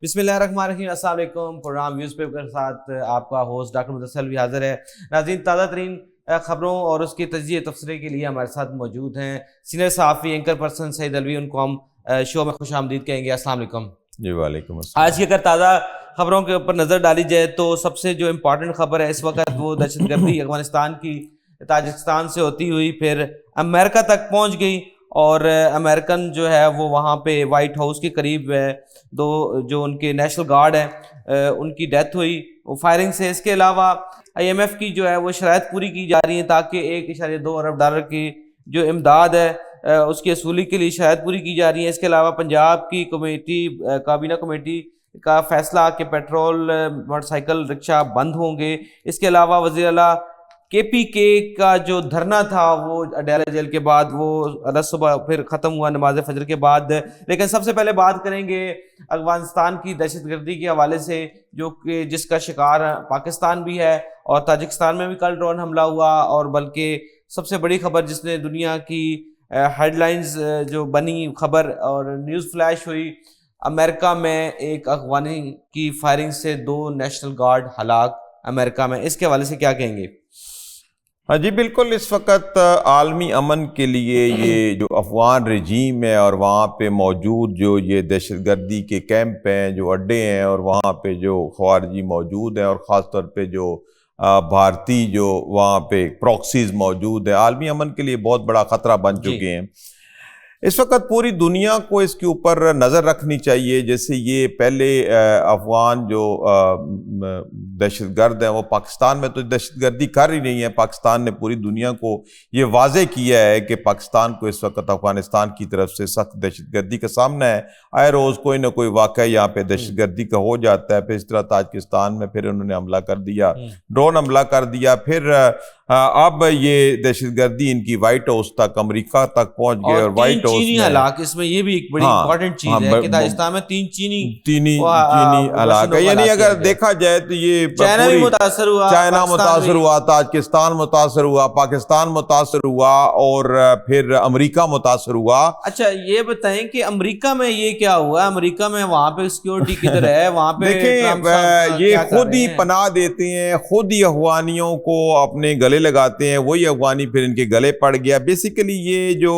بسم اللہ الرحمن الرحیم، السلام علیکم۔ پروگرام ویوز پیپر کے ساتھ آپ کا ہوسٹ ڈاکٹر مدثر بھی حاضر ہے۔ ناظرین، تازہ ترین خبروں اور اس کی تجزیے تبصرے کے لیے ہمارے ساتھ موجود ہیں سینئر صحافی اینکر پرسن سعید الوی، ان کو ہم شو میں خوش آمدید کہیں گے۔ السلام علیکم۔ جی وعلیکم السلام۔ آج کی اگر تازہ خبروں کے اوپر نظر ڈالی جائے تو سب سے جو امپورٹنٹ خبر ہے اس وقت وہ دہشت گردی افغانستان کی تاجکستان سے ہوتی ہوئی پھر امریکہ تک پہنچ گئی، اور امریکن جو ہے وہ وہاں پہ وائٹ ہاؤس کے قریب دو جو ان کے نیشنل گارڈ ہیں ان کی ڈیتھ ہوئی وہ فائرنگ سے۔ اس کے علاوہ IMF کی جو ہے وہ شرائط پوری کی جا رہی ہیں تاکہ $1.2 ارب کی جو امداد ہے اس کی اصولی کے لیے شرائط پوری کی جا رہی ہیں۔ اس کے علاوہ پنجاب کی کابینہ کمیٹی کا فیصلہ کہ پیٹرول موٹر سائیکل رکشہ بند ہوں گے۔ اس کے علاوہ وزیر اعلیٰ KPK کا جو دھرنا تھا وہ اڈیالہ جیل کے بعد وہ الگ صبح پھر ختم ہوا نماز فجر کے بعد۔ لیکن سب سے پہلے بات کریں گے افغانستان کی دہشت گردی کے حوالے سے، جو کہ جس کا شکار پاکستان بھی ہے، اور تاجکستان میں بھی کل ڈرون حملہ ہوا، اور بلکہ سب سے بڑی خبر جس نے دنیا کی ہیڈ لائنز جو بنی خبر اور نیوز فلیش ہوئی، امریکہ میں ایک افغانی کی فائرنگ سے 2 نیشنل گارڈ ہلاک امریکہ میں۔ اس کے حوالے سے کیا کہیں گے؟ ہاں جی بالکل، اس وقت عالمی امن کے لیے یہ جو افغان رجیم ہے اور وہاں پہ موجود جو یہ دہشت گردی کے کیمپ ہیں، جو اڈے ہیں، اور وہاں پہ جو خوارجی موجود ہیں، اور خاص طور پہ جو بھارتی جو وہاں پہ پروکسیز موجود ہیں، عالمی امن کے لیے بہت بڑا خطرہ بن چکے ہیں۔ اس وقت پوری دنیا کو اس کے اوپر نظر رکھنی چاہیے۔ جیسے یہ پہلے افغان جو دہشت گرد ہیں وہ پاکستان میں تو دہشت گردی کر ہی نہیں ہے، پاکستان نے پوری دنیا کو یہ واضح کیا ہے کہ پاکستان کو اس وقت افغانستان کی طرف سے سخت دہشت گردی کا سامنا ہے۔ آئے روز کوئی نہ کوئی واقعہ یہاں پہ دہشت گردی کا ہو جاتا ہے۔ پھر اس طرح تاجکستان میں پھر انہوں نے حملہ کر دیا، ڈرون حملہ کر دیا، پھر اب یہ دہشت گردی ان کی وائٹ ہاؤس تک، امریکہ تک پہنچ گئے، اور وائٹ ہاؤس چینی ہلاک، اس میں یہ بھی ایک بڑی امپورٹنٹ چیز ہے کہ تاجکستان میں 3 چینی ہلاک ہے۔ یعنی اگر دیکھا جائے تو یہ چائنا بھی متاثر ہوا، چائنا متاثر ہوا، تاجکستان متاثر ہوا، پاکستان متاثر ہوا، اور پھر امریکہ متاثر ہوا۔ اچھا یہ بتائیں کہ امریکہ میں یہ کیا ہوا ہے؟ امریکہ میں وہاں پہ سیکیورٹی کدھر ہے؟ وہاں پہ دیکھیں یہ خود ہی پناہ دیتے ہیں، خود ہی افغانیوں کو اپنے گلے لگاتے ہیں، وہی افغانی پھر ان کے گلے پڑ گیا۔ بیسیکلی یہ جو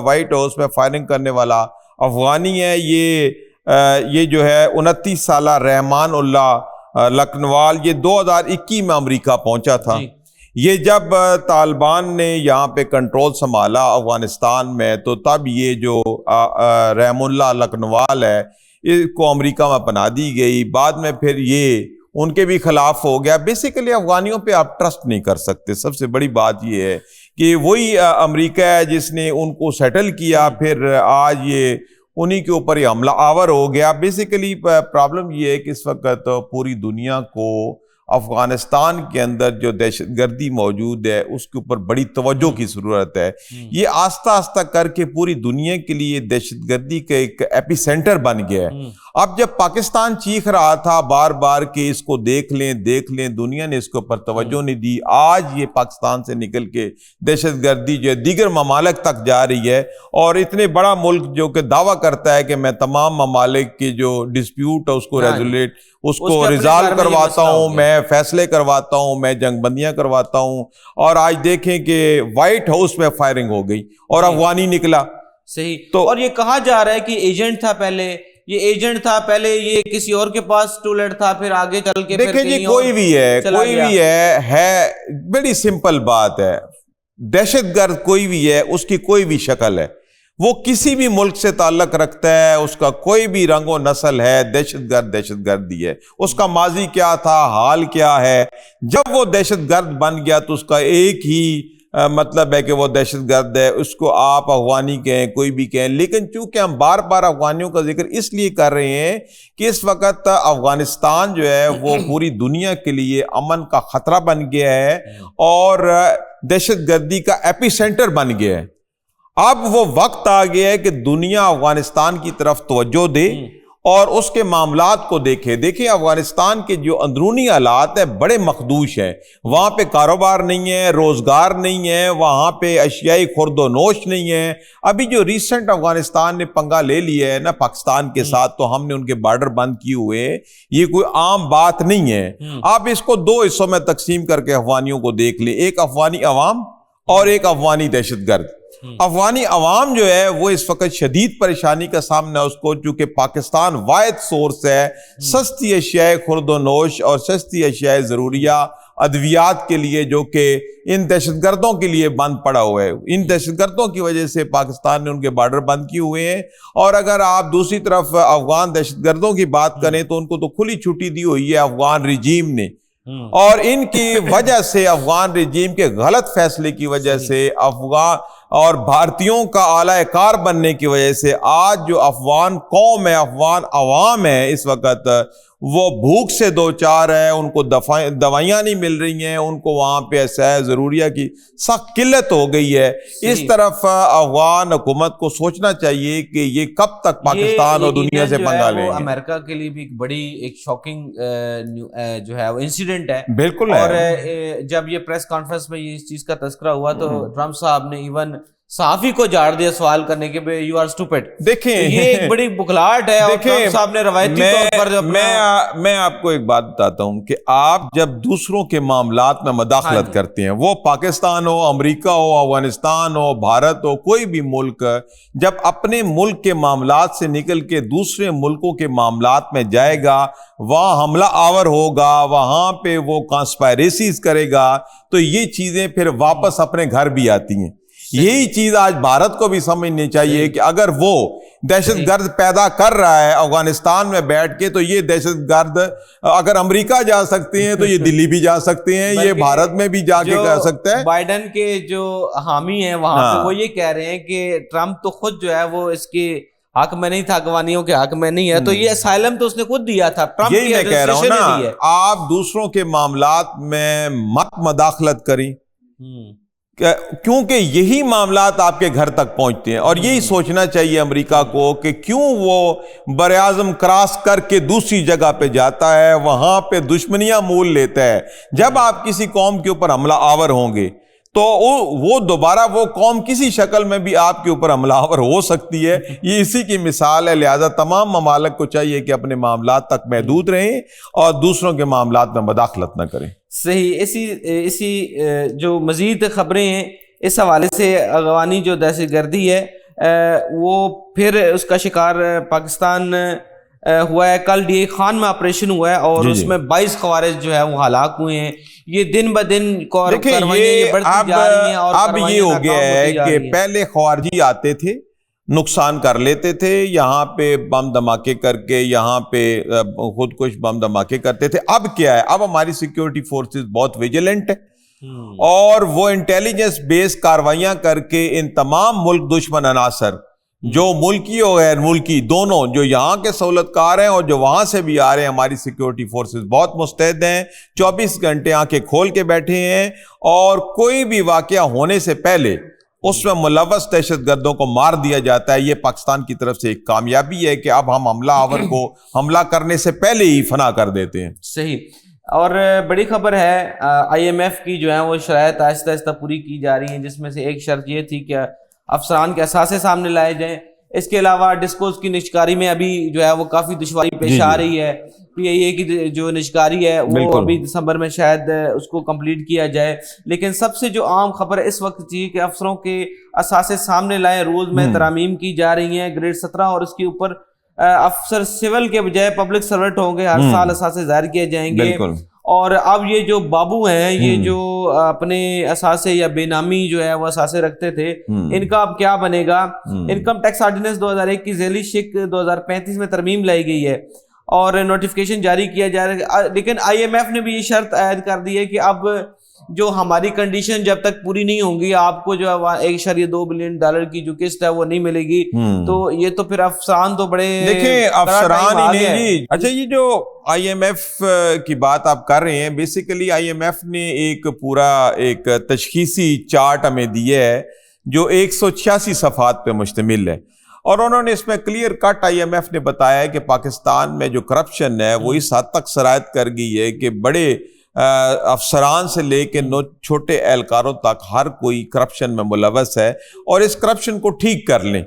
وائٹ ہاؤس میں فائرنگ کرنے والا افغانی ہے، یہ جو ہے 29 سالہ رحمان اللہ لکھنوال، یہ 2021 میں امریکہ پہنچا تھا۔ یہ جب طالبان نے یہاں پہ کنٹرول سنبھالا افغانستان میں تو تب یہ جو رحم اللہ لکھنوال ہے اس کو امریکہ میں پناہ دی گئی۔ بعد میں پھر یہ ان کے بھی خلاف ہو گیا۔ بیسیکلی افغانیوں پہ آپ ٹرسٹ نہیں کر سکتے۔ سب سے بڑی بات یہ ہے کہ وہی امریکہ ہے جس نے ان کو سیٹل کیا، پھر آج یہ انہی کے اوپر یہ حملہ آور ہو گیا۔ بیسیکلی پرابلم یہ ہے کہ اس وقت پوری دنیا کو افغانستان کے اندر جو دہشت گردی موجود ہے اس کے اوپر بڑی توجہ کی ضرورت ہے۔ یہ آہستہ آہستہ کر کے پوری دنیا کے لیے دہشت گردی کا ایک ایپی سینٹر بن گیا ہے۔ اب جب پاکستان چیخ رہا تھا بار بار کہ اس کو دیکھ لیں، دنیا نے اس کے اوپر توجہ نہیں دی۔ آج یہ پاکستان سے نکل کے دہشت گردی جو ہے دیگر ممالک تک جا رہی ہے، اور اتنے بڑا ملک جو کہ دعویٰ کرتا ہے کہ میں تمام ممالک کے جو ڈسپیوٹ ہے اس کو ریزولیٹ، اس کو ریزالو کرواتا ہوں، میں فیصلے کرواتا ہوں، میں جنگ بندیاں کرواتا ہوں، اور آج دیکھیں کہ وائٹ ہاؤس میں فائرنگ ہو گئی اور افغانی نکلا۔ صحیح۔ تو اور یہ کہا جا رہا ہے کہ ایجنٹ تھا پہلے، یہ کسی اور کے پاس ٹولٹ تھا، پھر آگے چل کے دیکھیں جی کوئی بھی ہے بڑی سمپل بات ہے۔ دہشت گرد کوئی بھی ہے، اس کی کوئی بھی شکل ہے، وہ کسی بھی ملک سے تعلق رکھتا ہے، اس کا کوئی بھی رنگ و نسل ہے، دہشت گردی ہے۔ اس کا ماضی کیا تھا، حال کیا ہے، جب وہ دہشت گرد بن گیا تو اس کا ایک ہی مطلب ہے کہ وہ دہشت گرد ہے۔ اس کو آپ افغانی کہیں، کوئی بھی کہیں، لیکن چونکہ ہم بار بار افغانیوں کا ذکر اس لیے کر رہے ہیں کہ اس وقت افغانستان جو ہے وہ پوری دنیا کے لیے امن کا خطرہ بن گیا ہے اور دہشت گردی کا ایپی سینٹر بن گیا ہے۔ اب وہ وقت آ گیا ہے کہ دنیا افغانستان کی طرف توجہ دے اور اس کے معاملات کو دیکھیں افغانستان کے جو اندرونی حالات ہیں بڑے مخدوش ہیں. وہاں پہ کاروبار نہیں ہے, روزگار نہیں ہے, وہاں پہ اشیائی خورد و نوش نہیں ہے. ابھی جو ریسنٹ افغانستان نے پنگا لے لیا ہے نا پاکستان کے ساتھ, تو ہم نے ان کے بارڈر بند کیے ہوئے, یہ کوئی عام بات نہیں ہے. آپ اس کو دو حصوں میں تقسیم کر کے افغانیوں کو دیکھ لیں, ایک افغانی عوام اور ایک افغانی دہشت گرد. افغانی عوام جو ہے وہ اس وقت شدید پریشانی کا سامنا ہے اس کو, چونکہ پاکستان واحد سورس ہے سستی اشیاء خورد و نوش اور سستی اشیاء ضروریہ ادویات کے لیے, جو کہ ان دہشت گردوں کے لیے بند پڑا ہوا ہے. ان دہشت گردوں کی وجہ سے پاکستان نے ان کے بارڈر بند کیے ہوئے ہیں. اور اگر آپ دوسری طرف افغان دہشت گردوں کی بات کریں تو ان کو تو کھلی چھٹی دی ہوئی ہے افغان رجیم نے, اور ان کی وجہ سے, افغان رجیم کے غلط فیصلے کی وجہ سے, افغان اور بھارتیوں کا اعلی کار بننے کی وجہ سے آج جو افغان قوم ہے, افغان عوام ہے, اس وقت وہ بھوک سے دوچار ہے. ان کو دوائیاں نہیں مل رہی ہیں, ان کو وہاں پہ اشیاء ضروریہ کی سخت قلت ہو گئی ہے. اس طرف افغان حکومت کو سوچنا چاہیے کہ یہ کب تک پاکستان اور دنیا سے پنگا لیں گے. امریکہ کے لیے بھی ایک بڑی ایک شاکنگ جو ہے وہ انسیڈنٹ ہے. بالکل. اور جب یہ پریس کانفرنس میں اس چیز کا تذکرہ ہوا تو ٹرمپ صاحب نے ایون صحافی کو جھاڑ دیا سوال کرنے کے بے یو آر اسٹوپڈ. دیکھیں یہ ایک بڑی بکھلاہٹ ہے. اور ٹرمپ صاحب نے روایتی طور پر میں آپ کو ایک بات بتاتا ہوں کہ آپ جب دوسروں کے معاملات میں مداخلت کرتے ہیں, وہ پاکستان ہو, امریکہ ہو, افغانستان ہو, بھارت ہو, کوئی بھی ملک, جب اپنے ملک کے معاملات سے نکل کے دوسرے ملکوں کے معاملات میں جائے گا, وہاں حملہ آور ہوگا, وہاں پہ وہ کانسپائریسیز کرے گا, تو یہ چیزیں پھر واپس اپنے گھر بھی آتی ہیں. یہی چیز آج بھارت کو بھی سمجھنی چاہیے کہ اگر وہ دہشت گرد پیدا کر رہا ہے افغانستان میں بیٹھ کے, تو یہ دہشت گرد اگر امریکہ جا سکتے ہیں تو یہ دلی بھی جا سکتے ہیں, یہ بھارت میں بھی جا کے کر سکتے ہیں. بائیڈن کے جو حامی ہیں وہاں پہ وہ یہ کہہ رہے ہیں کہ ٹرمپ تو خود جو ہے وہ اس کے حق میں نہیں تھا, افغانیوں کے حق میں نہیں ہے, تو یہ اسائلم تو اس نے خود دیا تھا. ٹرمپ یہی میں کہہ رہا ہوں نا, آپ دوسروں کے معاملات میں مت مداخلت کریں, کیونکہ یہی معاملات آپ کے گھر تک پہنچتے ہیں. اور یہی سوچنا چاہیے امریکہ کو کہ کیوں وہ براعظم کراس کر کے دوسری جگہ پہ جاتا ہے, وہاں پہ دشمنیاں مول لیتا ہے. جب آپ کسی قوم کے اوپر حملہ آور ہوں گے تو وہ دوبارہ وہ قوم کسی شکل میں بھی آپ کے اوپر حملہ آور ہو سکتی ہے. یہ اسی کی مثال ہے. لہذا تمام ممالک کو چاہیے کہ اپنے معاملات تک محدود رہیں اور دوسروں کے معاملات میں مداخلت نہ کریں. صحیح. اسی جو مزید خبریں ہیں اس حوالے سے, افغانی جو دہشت گردی ہے وہ پھر اس کا شکار پاکستان ہوا ہے. کل ڈی اے خان میں آپریشن ہوا ہے اور اس میں 22 خوارج جو ہے وہ ہلاک ہوئے ہیں. یہ دن بدن کاروائیاں بڑھتی جا رہی ہیں. اور اب یہ ہو گیا ہے کہ پہلے خوارجی آتے تھے, نقصان کر لیتے تھے, یہاں پہ بم دھماکے کر کے یہاں پہ خودکش بم دھماکے کرتے تھے. اب کیا ہے, اب ہماری سیکیورٹی فورسز بہت ویجیلنٹ ہے اور وہ انٹیلیجنس بیس کاروائیاں کر کے ان تمام ملک دشمن عناصر, جو ملکی اور غیر ملکی دونوں, جو یہاں کے سہولت کار ہیں اور جو وہاں سے بھی آ رہے ہیں, ہماری سیکیورٹی فورسز بہت مستعد ہیں, 24 گھنٹے آنکھیں کھول کے بیٹھے ہیں, اور کوئی بھی واقعہ ہونے سے پہلے اس میں ملوث دہشت گردوں کو مار دیا جاتا ہے. یہ پاکستان کی طرف سے ایک کامیابی ہے کہ اب ہم حملہ آور کو حملہ کرنے سے پہلے ہی فنا کر دیتے ہیں. صحیح. اور بڑی خبر ہے, آئی ایم ایف کی جو ہے وہ شرائط آہستہ آہستہ پوری کی جا رہی ہیں, جس میں سے ایک شرط یہ تھی کہ افسران کے اثاثے سامنے لائے جائیں. اس کے علاوہ ڈسکوز کی نجکاری میں ابھی جو ہے وہ کافی دشواری پیش آ رہی ہے. پی آئی اے کی جو نجکاری ہے وہ ابھی دسمبر میں شاید اس کو کمپلیٹ کیا جائے. لیکن سب سے جو عام خبر اس وقت تھی کہ افسروں کے اثاثے سامنے لائے, رولز میں ترامیم کی جا رہی ہیں. گریڈ 17 اور اس کے اوپر افسر سول کے بجائے پبلک سروینٹ ہوں گے, ہر سال اثاثے ظاہر کیے جائیں گے. اور اب یہ جو بابو ہیں, یہ جو اپنے اثاثے یا بے نامی جو ہے وہ اثاثے رکھتے تھے, ان کا اب کیا بنے گا؟ انکم ٹیکس آرڈیننس 2001 کی ذیلی شق 2035 میں ترمیم لائی گئی ہے اور نوٹیفیکیشن جاری کیا جا رہا ہے. لیکن آئی ایم ایف نے بھی یہ شرط عائد کر دی ہے کہ اب جو ہماری کنڈیشن جب تک پوری نہیں ہوں گی, آپ کو جو 1.2 بلین ڈالر کی جو قسط ہے وہ نہیں ملے گی. تو یہ تو پھر افسران تو بڑے, دیکھیں افسران ہی نہیں جی. اچھا, یہ جو آئی ایم ایف کی بات آپ کر رہے ہیں, بیسیکلی آئی ایم ایف نے ایک پورا ایک تشخیصی چارٹ ہمیں دیا ہے جو 186 صفحات پہ مشتمل ہے. اور انہوں نے اس میں کلیئر کٹ IMF نے بتایا ہے کہ پاکستان میں جو کرپشن ہے وہ اس حد تک سرایت کر گئی ہے کہ بڑے افسران سے لے کے چھوٹے اہلکاروں تک ہر کوئی کرپشن میں ملوث ہے اور اس کرپشن کو ٹھیک کر لیں.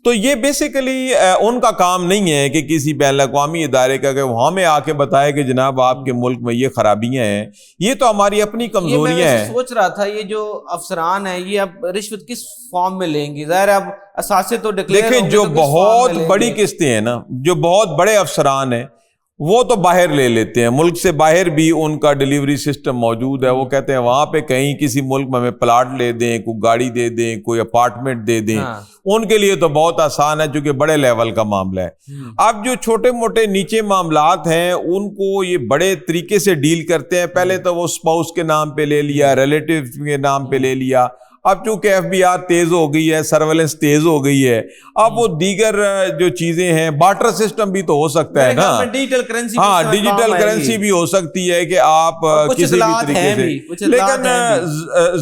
تو یہ بیسیکلی ان کا کام نہیں ہے کہ کسی بین الاقوامی ادارے کا کہ وہاں میں آ کے بتائے کہ جناب آپ کے ملک میں یہ خرابیاں ہیں. یہ تو ہماری اپنی کمزوریاں ہیں. میں سوچ رہا تھا یہ جو افسران ہیں یہ اب رشوت کس فارم میں لیں گے؟ ظاہر اب اثاثے تو ڈکلیئر دیکھیں جو بہت بڑی قسطیں ہیں نا، جو بہت بڑے افسران ہیں وہ تو باہر لے لیتے ہیں، ملک سے باہر بھی ان کا ڈیلیوری سسٹم موجود ہے. وہ کہتے ہیں وہاں پہ کہیں کسی ملک میں ہمیں پلاٹ لے دیں، کوئی گاڑی دے دیں، کوئی اپارٹمنٹ دے دیں. ان کے لیے تو بہت آسان ہے چونکہ بڑے لیول کا معاملہ ہے. اب جو چھوٹے موٹے نیچے معاملات ہیں ان کو یہ بڑے طریقے سے ڈیل کرتے ہیں. پہلے تو وہ سپاؤس کے نام پہ لے لیا، ریلیٹیو کے نام پہ لے لیا. اب چونکہ FBI تیز ہو گئی ہے، سرویلنس تیز ہو گئی ہے، اب وہ دیگر جو چیزیں ہیں، بارٹر سسٹم بھی تو ہو سکتا ہے نا. ڈیجیٹل کرنسی، ہاں ڈیجیٹل کرنسی بھی ہو سکتی ہے کہ آپ کسی بھی طریقے سے، لیکن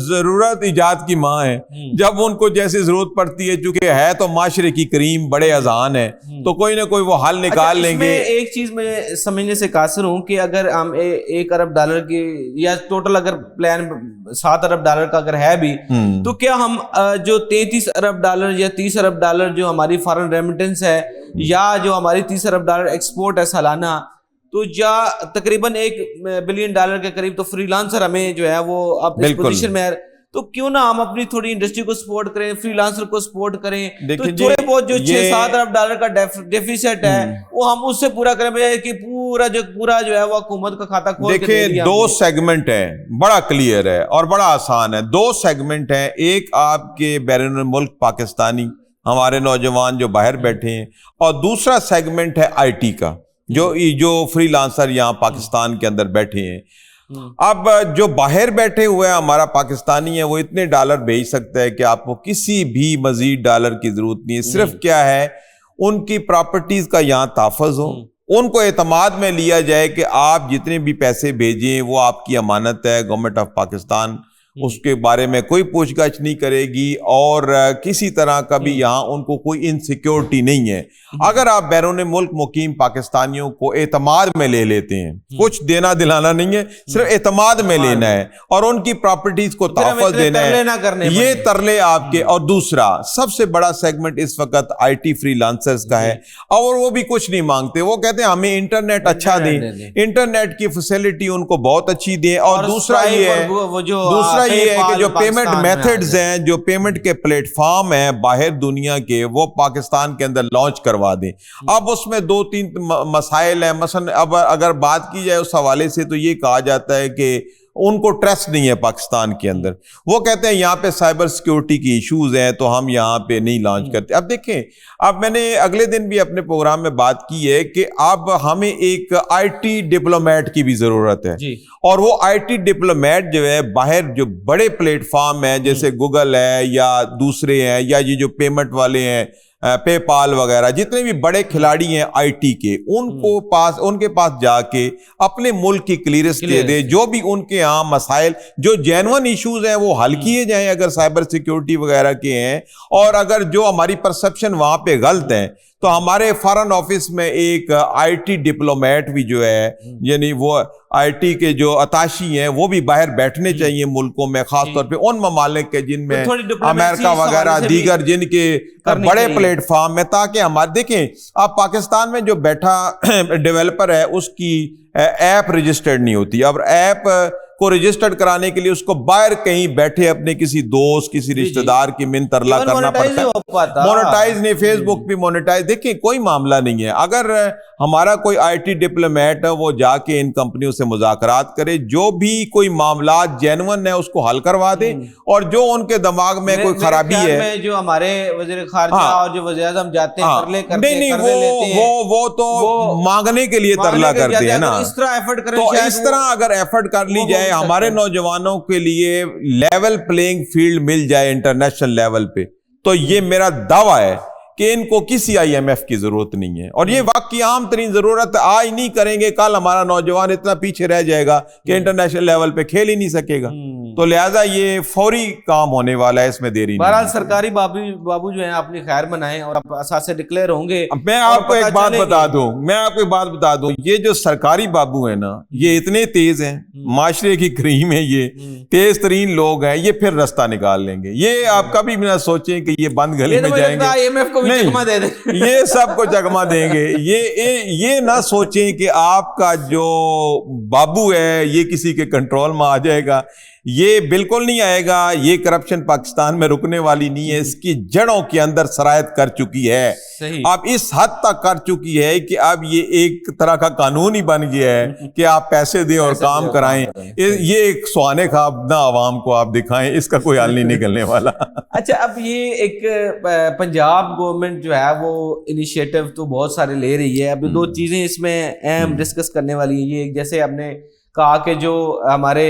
ضرورت ایجاد کی ماں ہے. جب ان کو جیسے ضرورت پڑتی ہے، چونکہ ہے تو معاشرے کی کریم بڑے اذان ہیں، تو کوئی نہ کوئی وہ حل نکال لیں گے. ایک چیز میں سمجھنے سے قاصر ہوں کہ اگر ہم $1 ارب کی یا ٹوٹل اگر پلان $7 ارب کا اگر ہے بھی، تو کیا ہم جو $33 ارب یا $30 ارب جو ہماری فارن ریمیٹنس ہے یا جو ہماری $30 ارب ایکسپورٹ ہے سالانہ، تو یا تقریباً $1 بلین کے قریب تو فری لانسر ہمیں جو ہے وہ اب اس پوزیشن میں ہے، تو کیوں نہ ہم اپنی تھوڑی انڈسٹری کو سپورٹ کریں، فری لانسر کو سپورٹ کریں. تو تھوڑے بہت جو $6-7 ارب کا ڈیفیسٹ ہے وہ ہم اس سے پورا کریں، بجائے کہ پورا جو ہے وہ حکومت کا کھاتا کھول کے دے دیا. دیکھیں 2 سیگمنٹ ہیں، بڑا کلیئر ہے اور بڑا آسان ہے. 2 سیگمنٹ ہیں، ایک آپ کے بیرون ملک پاکستانی ہمارے نوجوان جو باہر بیٹھے ہیں، اور دوسرا سیگمنٹ ہے IT کا، جو فری لانسر یہاں پاکستان کے اندر بیٹھے ہیں. اب جو باہر بیٹھے ہوئے ہیں ہمارا پاکستانی ہے، وہ اتنے ڈالر بھیج سکتا ہے کہ آپ کو کسی بھی مزید ڈالر کی ضرورت نہیں ہے. صرف کیا ہے، ان کی پراپرٹیز کا یہاں تحفظ ہو، ان کو اعتماد میں لیا جائے کہ آپ جتنے بھی پیسے بھیجیں وہ آپ کی امانت ہے. گورنمنٹ آف پاکستان اس کے بارے میں کوئی پوچھ گچھ نہیں کرے گی اور کسی طرح کا بھی یہاں ان کو کوئی انسیکیورٹی نہیں ہے. اگر آپ بیرون ملک مقیم پاکستانیوں کو اعتماد میں لے لیتے ہیں، کچھ دینا دلانا نہیں ہے، صرف اعتماد میں لینا ہے اور ان کی پراپرٹیز کو تحفظ دینا ہے، یہ ترلے آپ کے. اور دوسرا سب سے بڑا سیگمنٹ اس وقت IT فری لانسرز کا ہے، اور وہ بھی کچھ نہیں مانگتے. وہ کہتے ہیں ہمیں انٹرنیٹ اچھا دیں، انٹرنیٹ کی فیسلٹی ان کو بہت اچھی دیں. اور دوسرا یہ ہے کہ جو پیمنٹ میتھڈز ہیں، جو پیمنٹ کے پلیٹ فارم ہیں باہر دنیا کے، وہ پاکستان کے اندر لانچ کروا دیں. اب اس میں 2-3 مسائل ہیں. مثلا اب اگر بات کی جائے اس حوالے سے تو یہ کہا جاتا ہے کہ ان کو ٹرسٹ نہیں ہے پاکستان کے اندر. وہ کہتے ہیں یہاں پہ سائبر سیکیورٹی کی ایشوز ہیں تو ہم یہاں پہ نہیں لانچ کرتے. اب دیکھیں، اب میں نے اگلے دن بھی اپنے پروگرام میں بات کی ہے کہ اب ہمیں ایک IT ڈپلومیٹ کی بھی ضرورت ہے. اور وہ IT ڈپلومیٹ جو ہے باہر جو بڑے پلیٹ فارم ہیں جیسے گوگل ہے یا دوسرے ہیں یا یہ جو پیمنٹ والے ہیں پے پال وغیرہ، جتنے بھی بڑے کھلاڑی ہیں IT کے، ان کے پاس جا کے اپنے ملک کی کلیئرنس دے دے. جو بھی ان کے یہاں مسائل، جو جینون ایشوز ہیں وہ حل کیے جائیں اگر سائبر سیکیورٹی وغیرہ کے ہیں. اور اگر جو ہماری پرسپشن وہاں پہ غلط ہیں تو ہمارے فارن آفس میں ایک IT ڈپلومیٹ بھی جو ہے، یعنی وہ IT کے جو اتاشی ہیں وہ بھی باہر بیٹھنے چاہیے ملکوں میں، خاص طور پہ ان ممالک کے جن میں امریکہ وغیرہ دیگر جن کے بڑے پلیٹ فارم میں، تاکہ ہمارے دیکھیں اب پاکستان میں جو بیٹھا ڈیولپر ہے اس کی ایپ رجسٹرڈ نہیں ہوتی. اب ایپ کو رجسٹرڈ کرانے کے لیے اس کو باہر کہیں بیٹھے اپنے کسی دوست، کسی رشتہ دار کی من ترلا کرنا پڑتا ہے. مونیٹائز نہیں، فیس بک بھی مونیٹائز. دیکھیں کوئی معاملہ نہیں ہے. اگر ہمارا کوئی IT ڈپلومیٹ ہے وہ جا کے ان کمپنیوں سے مذاکرات کرے، جو بھی کوئی معاملات جینون ہے اس کو حل کروا دے، اور جو ان کے دماغ میں کوئی خرابی ہے، جو ہمارے وزیر خارجہ اور جو وزیر اعظم جاتے ہیں ترلے کرتے ہیں، نہیں وہ تو مانگنے کے لیے ترلا کرتے ہیں نا. تو اس طرح اگر ایفرٹ کر لی جائے، ہمارے نوجوانوں کے لیے لیول پلینگ فیلڈ مل جائے انٹرنیشنل لیول پہ، تو یہ میرا دعویٰ ہے کہ ان کو کسی IMF کی ضرورت نہیں ہے. اور یہ واقعی عام ترین ضرورت آج نہیں کریں گے، کل ہمارا نوجوان اتنا پیچھے رہ جائے گا کہ انٹرنیشنل لیول پہ کھیل ہی نہیں سکے گا. تو لہٰذا یہ فوری کام ہونے والا ہے, اس میں دیری نہیں. بہرحال سرکاری بابو جو ہیں اپنی خیر منائیں اور اثاثے ڈکلیئر ہوں گے. میں آپ کو ایک بات بتا دوں, یہ جو سرکاری بابو ہیں نا, یہ اتنے تیز ہیں, معاشرے کی کریم ہے, یہ تیز ترین لوگ ہیں, یہ پھر رستہ نکال لیں گے. یہ آپ کبھی بھی نہ سوچیں کہ یہ بند گلی میں جائیں گے, IMF کو بھی چکمہ دے دیں, یہ سب کو چکمہ دیں گے. یہ نہ سوچیں کہ آپ کا جو بابو ہے یہ کسی کے کنٹرول میں آ جائے گا. یہ بالکل نہیں آئے گا. یہ کرپشن پاکستان میں رکنے والی نہیں ہے, اس کی جڑوں کے اندر سرایت کر چکی ہے. اب اس حد تک کر چکی ہے کہ اب یہ ایک طرح کا قانون ہی بن گیا ہے کہ آپ پیسے دیں اور کام کرائیں. یہ ایک سوانح خواب نہ عوام کو آپ دکھائیں, اس کا کوئی حل نہیں نکلنے والا. اچھا, اب یہ ایک پنجاب گورنمنٹ جو ہے وہ انیشیٹو تو بہت سارے لے رہی ہے. اب دو چیزیں اس میں اہم ڈسکس کرنے والی ہیں. یہ جیسے آپ نے کہا کہ جو ہمارے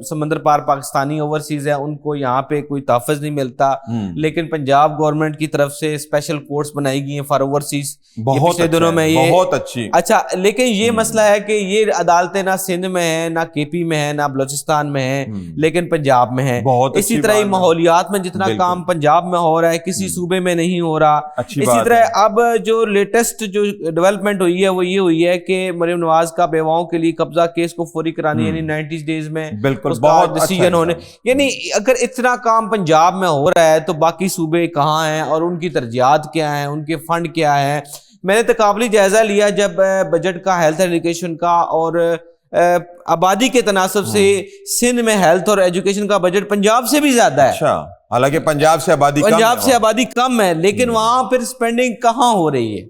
سمندر پار پاکستانی اوورسیز ہیں ان کو یہاں پہ کوئی تحفظ نہیں ملتا, لیکن پنجاب گورنمنٹ کی طرف سے اسپیشل کورٹس بنائی گئی ہیں فار اوورسیز پچھلے دنوں میں. یہ بہت اچھی. اچھا, لیکن یہ مسئلہ ہے کہ یہ عدالتیں نہ سندھ میں ہیں, نہ KP میں ہیں, نہ بلوچستان میں ہیں, لیکن پنجاب میں ہیں. اسی طرح ماحولیات میں جتنا کام پنجاب میں ہو رہا ہے کسی صوبے میں نہیں ہو رہا. اسی طرح اب جو لیٹسٹ جو ڈیولپمنٹ ہوئی ہے وہ یہ ہوئی ہے کہ مریم نواز کا بیواؤں کے لیے قبضہ کیس کو فوری کرانی, یعنی 90 ڈیز میں اس کا ڈیسیجن ہونے. یعنی اگر اتنا کام پنجاب میں ہو رہا ہے تو باقی صوبے کہاں ہیں اور ان کی ترجیحات کیا ہیں, ان کے فنڈ کیا ہیں. میں نے تقابلی جائزہ لیا جب بجٹ کا ہیلتھ ایجوکیشن کا, اور آبادی کے تناسب سے سندھ میں ہیلتھ اور ایجوکیشن کا بجٹ پنجاب سے بھی زیادہ ہے. اچھا, حالانکہ پنجاب سے آبادی کم ہے, لیکن وہاں پھر سپینڈنگ کہاں ہو رہی ہے,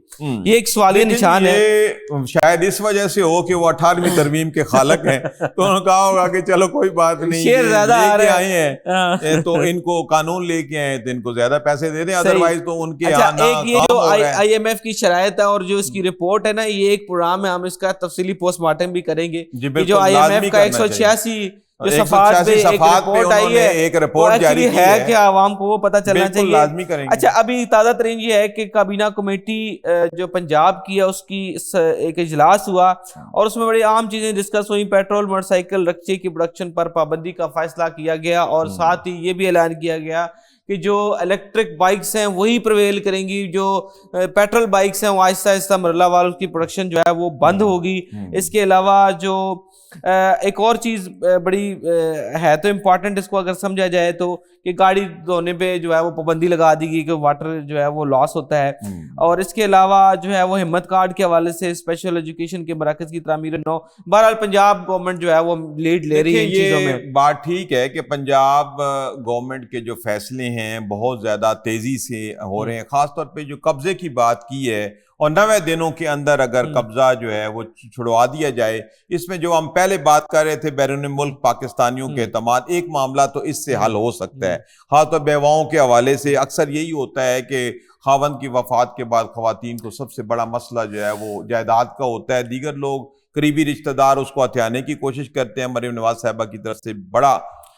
یہ ایک سوالیہ نشان ہے. شاید اس وجہ سے ہو کہ وہ 18ویں ترمیم کے خالق ہیں, تو انہوں نے کہا ہوگا کہ چلو کوئی بات نہیں, شیر زیادہ آ رہے آئے ہیں تو ان کو قانون لے کے آئے تو ان کو زیادہ پیسے دے دیں, ادروائز تو ان کے آنا. یہ جو IMF کی شرائط ہے اور جو اس کی رپورٹ ہے نا, یہ ایک پروگرام ہے, ہم اس کا تفصیلی پوسٹ مارٹم بھی کریں گے. جو IMF کا 186 جو صفحات پہ ایک رپورٹ آئی ہے, ایک رپورٹ جاری ہے کہ عوام کو وہ پتہ چلنا چاہیے. لازمی کریں گے. اچھا, ابھی تازہ ترین یہ ہے کہ کابینہ کمیٹی جو پنجاب کی ہے اس کی ایک اجلاس ہوا اور اس میں بڑی عام چیزیں ڈسکس ہوئی. پیٹرول موٹر سائیکل رکشے کی پروڈکشن پر پابندی کا فیصلہ کیا گیا, اور ساتھ ہی یہ بھی اعلان کیا گیا کہ جو الیکٹرک بائکس ہیں وہی پریویل کریں گی, جو پیٹرول بائکس ہیں وہ آہستہ آہستہ مرحلہ وار کی پروڈکشن جو ہے وہ بند ہوگی. اس کے علاوہ جو ایک اور چیز بڑی ہے تو امپورٹنٹ, اس کو اگر سمجھا جائے تو کہ گاڑی دھونے پہ جو ہے وہ پابندی لگا دی گئی کہ واٹر جو ہے وہ لاس ہوتا ہے. اور اس کے علاوہ جو ہے وہ ہمت کارڈ کے حوالے سے اسپیشل ایجوکیشن کے مراکز کی تعمیر نو. بہرحال پنجاب گورنمنٹ جو ہے وہ لیڈ لے رہی ہے ان چیزوں میں. یہ بات ٹھیک ہے کہ پنجاب گورنمنٹ کے جو فیصلے ہیں بہت زیادہ تیزی سے ہو رہے ہیں, خاص طور پہ جو قبضے کی بات کی ہے, اور 90 دنوں کے اندر اگر قبضہ جو ہے وہ چھڑوا دیا جائے. اس میں جو ہم پہلے بات کر رہے تھے بیرون ملک پاکستانیوں کے اعتماد, ایک معاملہ تو اس سے حل ہو سکتا ہے. خاص طور بیواؤں کے حوالے سے اکثر یہی ہوتا ہے کہ خاوند کی وفات کے بعد خواتین کو سب سے بڑا مسئلہ جو ہے وہ جائیداد کا ہوتا ہے. دیگر لوگ قریبی رشتہ دار اس کو ہتھیانے کی کوشش کرتے ہیں. مریم نواز صاحبہ کی طرف سے بڑا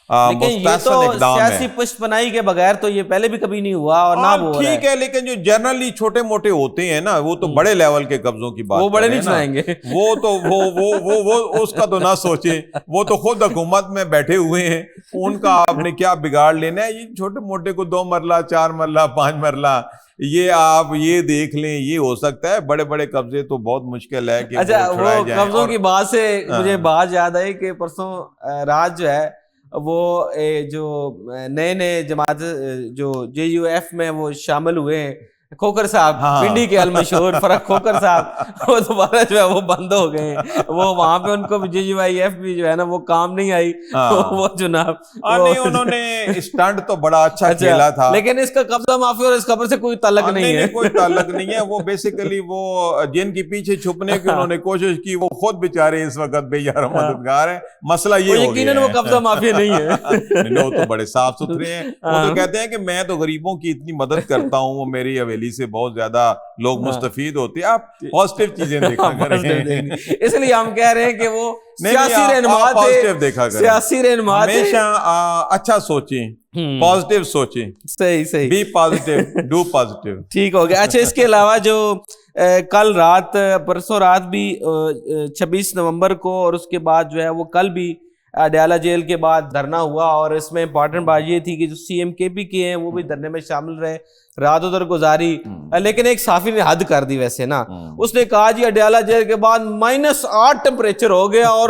لیکن یہ تو سیاسی پشت پناہی کے بغیر تو یہ پہلے بھی کبھی نہیں ہوا اور نہ وہ ٹھیک ہے, لیکن جو جنرلی چھوٹے موٹے ہوتے ہیں نا وہ تو بڑے لیول کے قبضوں کی بات, وہ بڑے نہیں سنائیں گے, وہ تو وہ اس کا تو نہ سوچیں, وہ تو خود حکومت میں بیٹھے ہوئے ہیں, ان کا آپ نے کیا بگاڑ لینا ہے. یہ چھوٹے موٹے کو 2 مرلہ 4 مرلہ 5 مرلہ یہ آپ یہ دیکھ لیں, یہ ہو سکتا ہے. بڑے بڑے قبضے تو بہت مشکل ہے کہ اچھا وہ قبضوں کی بات سے مجھے بات یاد آئی کہ پرسوں رات جو ہے وہ جو نئے جماعت جو JUF میں وہ شامل ہوئے ہیں, کھوکر صاحب, پنڈی کے المشہور فرق کھوکر صاحب, وہ دوبارہ جو ہے وہ بند ہو گئے ہیں. وہ وہاں پہ ان کو JUIF بھی جو ہے نا وہ کام نہیں آئی. وہ جناب نہیں, انہوں نے اسٹنٹ تو بڑا اچھا کھیلا تھا, لیکن اس کا قبضہ معافی اور اس خبر سے کوئی تعلق نہیں ہے. کوئی تعلق نہیں ہے. وہ بیسیکلی وہ جن کے پیچھے چھپنے کی انہوں نے کوشش کی وہ خود بیچارے اس وقت بے یار مددگار ہیں. مسئلہ یہ ہو گیا یقیناً وہ قبضہ معافی نہیں ہے. وہ تو بڑے صاف ستھرے ہیں. وہ تو کہتے ہیں کہ میں تو غریبوں کی اتنی مدد کرتا ہوں, وہ میری حویلی سے بہت زیادہ لوگ مستفید ہوتے ہیں. آپ پازیٹیو چیزیں دیکھا کریں, اس لیے ہم کہہ رہے ہیں کہ وہ سیاسی رہنما تھے, سیاسی رہنما ہمیشہ اچھا سوچیں, پازیٹیو سوچیں. صحیح, بی پازیٹیو, ڈو پازیٹیو. ٹھیک ہو گیا. اچھا, اس کے علاوہ جو کل رات پرسوں رات بھی 26 نومبر کو اور اس کے بعد جو ہے وہ کل بھی اڈیالہ جیل کے بعد دھرنا ہوا، اور اس میں امپورٹنٹ بات یہ تھی کہ جو سی ایم کے پی کے ہیں وہ بھی دھرنے میں شامل رہے، رات ادھر گزاری، لیکن ایک صحافی نے حد کر دی ویسے نا، اس نے کہا جی اڈیالہ جیل کے بعد -8 ٹمپریچر ہو گیا اور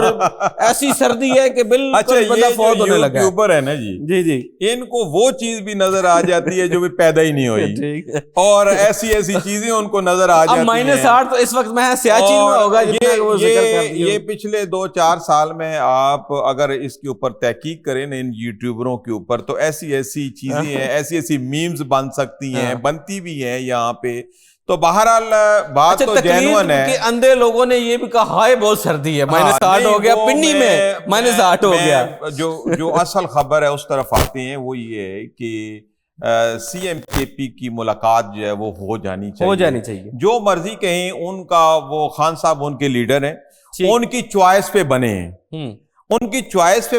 ایسی سردی ہے کہ بالکل بندہ فوت ہونے لگا یوٹیوبر ہے نا جی جی ان کو وہ چیز بھی نظر آ جاتی ہے جو بھی پیدا ہی نہیں ہوئی، اور ایسی چیزیں ان کو نظر آ جاتی ہیں۔ -8 تو اس وقت میں سیاچین میں ہوگا جتنا کہ وہ ذکر کر دیا۔ یہ پچھلے 2-4 سال میں آپ اگر اس کے اوپر تحقیق کریں نا ان یوٹیوبروں کے اوپر، تو ایسی چیزیں ہیں، ایسی میمز بن سکتی ہیں، بنتی بھی ہیں یہاں پہ۔ تو بہرحال بات تو جینوئن ہے کہ اندھے لوگوں نے یہ بھی کہا ہائے بہت سردی ہے، -8 ہو گیا، پنڈی میں -8 ہو گیا۔ جو اصل خبر ہے اس طرف آتے ہیں، وہ یہ ہے کہ سی ایم کے پی کی ملاقات جو ہے وہ ہو جانی چاہیے، جو مرضی کہیں ان کا، وہ خان صاحب ان کے لیڈر ہیں، ان کی چوائس پہ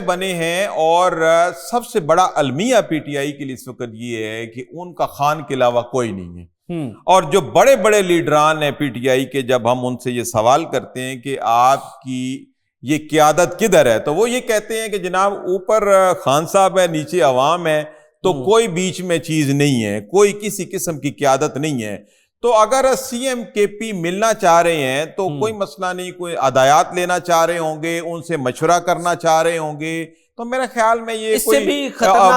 بنے ہیں، اور سب سے بڑا المیہ پی ٹی آئی کے لیے اس وقت یہ ہے کہ ان کا خان کے علاوہ کوئی نہیں ہے۔ اور جو بڑے بڑے لیڈران ہیں پی ٹی آئی کے، جب ہم ان سے یہ سوال کرتے ہیں کہ آپ کی یہ قیادت کدھر ہے، تو وہ یہ کہتے ہیں کہ جناب اوپر خان صاحب ہے، نیچے عوام ہے، تو کوئی بیچ میں چیز نہیں ہے، کوئی کسی قسم کی قیادت نہیں ہے۔ تو اگر سی ایم کے پی ملنا چاہ رہے ہیں تو کوئی مسئلہ نہیں، کوئی ہدایات لینا چاہ رہے ہوں گے، ان سے مشورہ کرنا چاہ رہے ہوں گے، تو میرے خیال میں یہ کوئی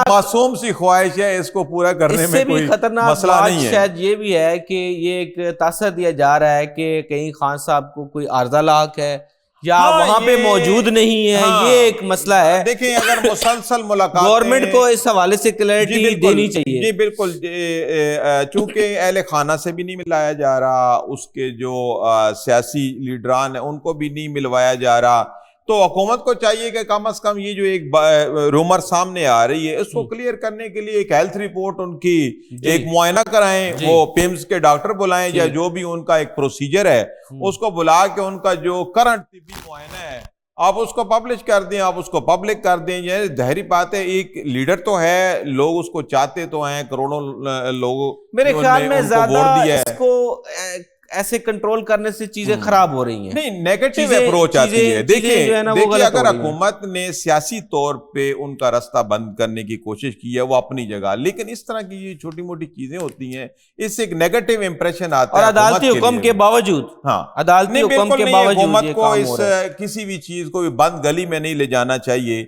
معصوم سی خواہش ہے، اس کو پورا کرنے میں کوئی مسئلہ نہیں ہے۔ شاید یہ بھی ہے کہ یہ ایک تاثر دیا جا رہا ہے کہ کہیں خان صاحب کو کوئی عارضہ لاحق ہے یا وہاں پہ موجود نہیں ہے، یہ ایک مسئلہ ہے۔ دیکھیں اگر مسلسل ملاقات گورنمنٹ کو اس حوالے سے کلیئرٹی دینی چاہیے۔ جی بالکل، چونکہ اہل خانہ سے بھی نہیں ملایا جا رہا، اس کے جو سیاسی لیڈران ہیں ان کو بھی نہیں ملوایا جا رہا، تو حکومت کو چاہیے کہ کم از کم یہ جو ایک رومر سامنے آ رہی ہے اس کو کلیئر کرنے کے لیے ایک ہیلتھ رپورٹ ان کی ایک معائنہ کرائیں، وہ پیمز کے ڈاکٹر بلائیں یا جو بھی ان کا ایک پروسیجر ہے اس کو بلا کے ان کا جو کرنٹ طبی معائنہ ہے آپ اس کو پبلش کر دیں، آپ اس کو پبلک کر دیں۔ یہ ظاہری بات ہے، ایک لیڈر تو ہے، لوگ اس کو چاہتے تو ہیں، کروڑوں لوگوں میرے خیال میں زیادہ اس کو ایسے کنٹرول کرنے سے چیزیں خراب ہو رہی ہیں، نہیں نیگیٹو اپروچ آتی ہے۔ دیکھیں اگر حکومت نے سیاسی طور پہ ان کا راستہ بند کرنے کی کوشش کی ہے وہ اپنی جگہ، لیکن اس طرح کی یہ چھوٹی موٹی چیزیں ہوتی ہیں، اس سے ایک نیگیٹو امپریشن آتا ہے، اور عدالتی حکم کے باوجود، عدالتی حکم کے باوجود حکومت کو اس کسی بھی چیز کو بند گلی میں نہیں لے جانا چاہیے۔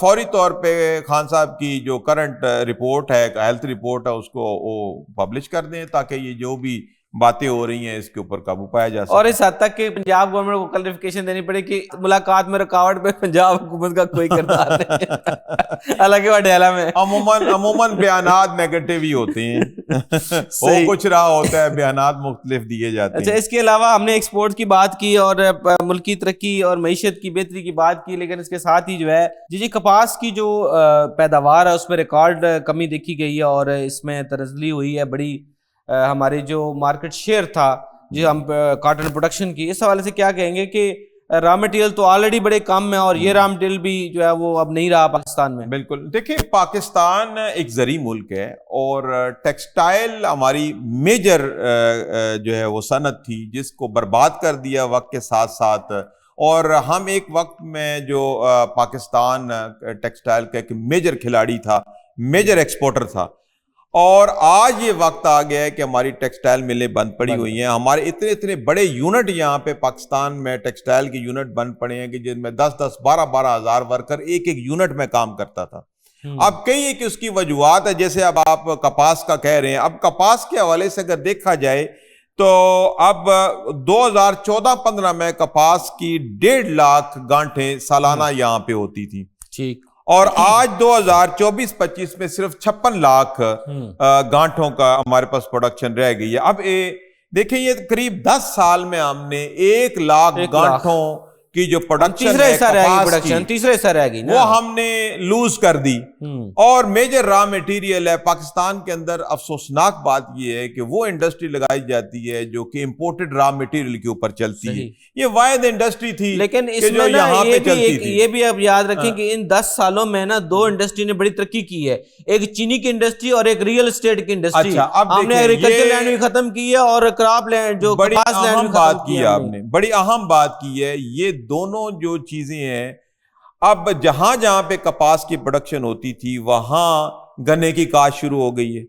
فوری طور پہ خان صاحب کی جو کرنٹ رپورٹ ہے، ہیلتھ رپورٹ ہے، اس کو پبلش کر دیں تاکہ یہ جو بھی باتیں ہو رہی ہیں اس کے اوپر قابو پایا جا سکے۔ اور اس حد تک کہ پنجاب گورنمنٹ کو کلیریفیکیشن دینی پڑے کہ ملاقات میں رکاوٹ پہ پنجاب حکومت کا کوئی کردار نہیں، حالانکہ وہ اڈیالہ میں عموماً بیانات نیگیٹو ہی ہوتے ہیں، وہ کچھ رہا ہوتا ہے، بیانات مختلف دیے جاتے ہیں۔ اچھا، اس کے علاوہ ہم نے ایکسپورٹ کی بات کی اور ملکی ترقی اور معیشت کی بہتری کی بات کی، لیکن اس کے ساتھ ہی جو ہے جی کپاس کی جو پیداوار ہے اس میں ریکارڈ کمی دیکھی گئی ہے، اور اس میں ترزلی ہوئی ہے بڑی۔ ہماری جو مارکیٹ شیئر تھا جو ہم کاٹن پروڈکشن کی، اس حوالے سے کیا کہیں گے کہ را مٹیریل تو آلریڈی بڑے کم ہے اور یہ را مٹیریل بھی جو ہے وہ اب نہیں رہا پاکستان میں؟ بالکل، دیکھیں پاکستان ایک زرعی ملک ہے اور ٹیکسٹائل ہماری میجر جو ہے وہ صنعت تھی جس کو برباد کر دیا وقت کے ساتھ ساتھ، اور ہم ایک وقت میں جو پاکستان ٹیکسٹائل کا ایک میجر کھلاڑی تھا، میجر ایکسپورٹر تھا، اور آج یہ وقت آ گیا ہے کہ ہماری ٹیکسٹائل ملیں بند پڑی ہوئی ہیں۔ ہمارے اتنے بڑے یونٹ یہاں پہ پاکستان میں ٹیکسٹائل کے یونٹ بند پڑے ہیں کہ جن میں 10-12 ہزار ورکر ایک یونٹ میں کام کرتا تھا۔ اب کئی ایک اس کی وجوہات ہے، جیسے اب آپ کپاس کا کہہ رہے ہیں، اب کپاس کے حوالے سے اگر دیکھا جائے تو اب 2014-15 میں کپاس کی 1.5 لاکھ گانٹھیں سالانہ یہاں پہ ہوتی تھی، ٹھیک، اور آج 2024-25 میں صرف 56 لاکھ گانٹھوں کا ہمارے پاس پروڈکشن رہ گئی ہے۔ اب دیکھیں یہ قریب 10 سال میں ہم نے 1 لاکھ گانٹھوں کی جو پروڈکشن ہے تیسرے حصہ رہ گئی، وہ ہم نے لوز کر دی، اور میجر را میٹیریل ہے پاکستان کے اندر۔ افسوسناک بات یہ ہے کہ وہ انڈسٹری لگائی جاتی ہے جو کہ امپورٹڈ را میٹیریل کے اوپر چلتی ہے، یہ واحد انڈسٹری تھی لیکن اس میں یہ بھی اب یاد رکھیں کہ ان 10 سالوں میں نا 2 انڈسٹری نے بڑی ترقی کی ہے، ایک چینی کی انڈسٹری اور ایک ریئل اسٹیٹ کی انڈسٹری۔ ہم نے ایگریکلچر لینڈ بھی ختم کی ہے اور کراپ لینڈ جو کپاس لینڈ بھی ختم کی ہے۔ آپ نے بڑی اہم بات کی ہے، یہ دونوں جو چیزیں ہیں اب جہاں جہاں پہ کپاس کی پروڈکشن ہوتی تھی وہاں گنے کی کاشت شروع ہو گئی ہے.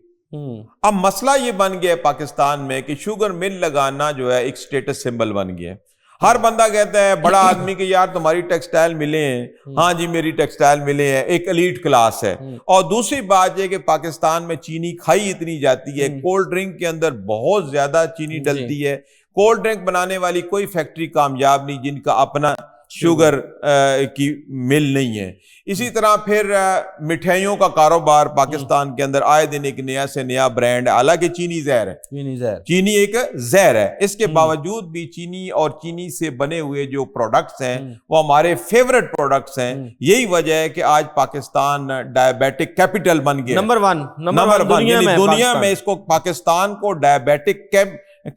اب مسئلہ یہ بن گیا ہے پاکستان میں کہ شوگر مل لگانا جو ہے ایک سٹیٹس سمبل بن گیا ہے. ہر بندہ کہتا ہے بڑا آدمی کہ یار تمہاری ٹیکسٹائل ملے ہیں, ہاں جی میری ٹیکسٹائل ملے ہیں, ایک ایلیٹ کلاس ہے. اور دوسری بات یہ کہ پاکستان میں چینی کھائی اتنی جاتی ہے, کولڈ ڈرنک کے اندر بہت زیادہ چینی ڈلتی ہے. کولڈ ڈرنک بنانے والی کوئی فیکٹری کامیاب نہیں جن کا اپنا شوگر کی مل نہیں ہے. اسی طرح پھر مٹھائیوں کا کاروبار پاکستان کے اندر آئے دن ایک نیا سے نیا برانڈ, حالانکہ چینی زہر ہے, چینی ایک زہر ہے, اس کے باوجود بھی چینی اور چینی سے بنے ہوئے جو پروڈکٹس ہیں وہ ہمارے فیورٹ پروڈکٹس ہیں. یہی وجہ ہے کہ آج پاکستان ڈائبیٹک کیپٹل بن گیا, نمبر ون یعنی دنیا میں اس کو پاکستان کو ڈائبیٹک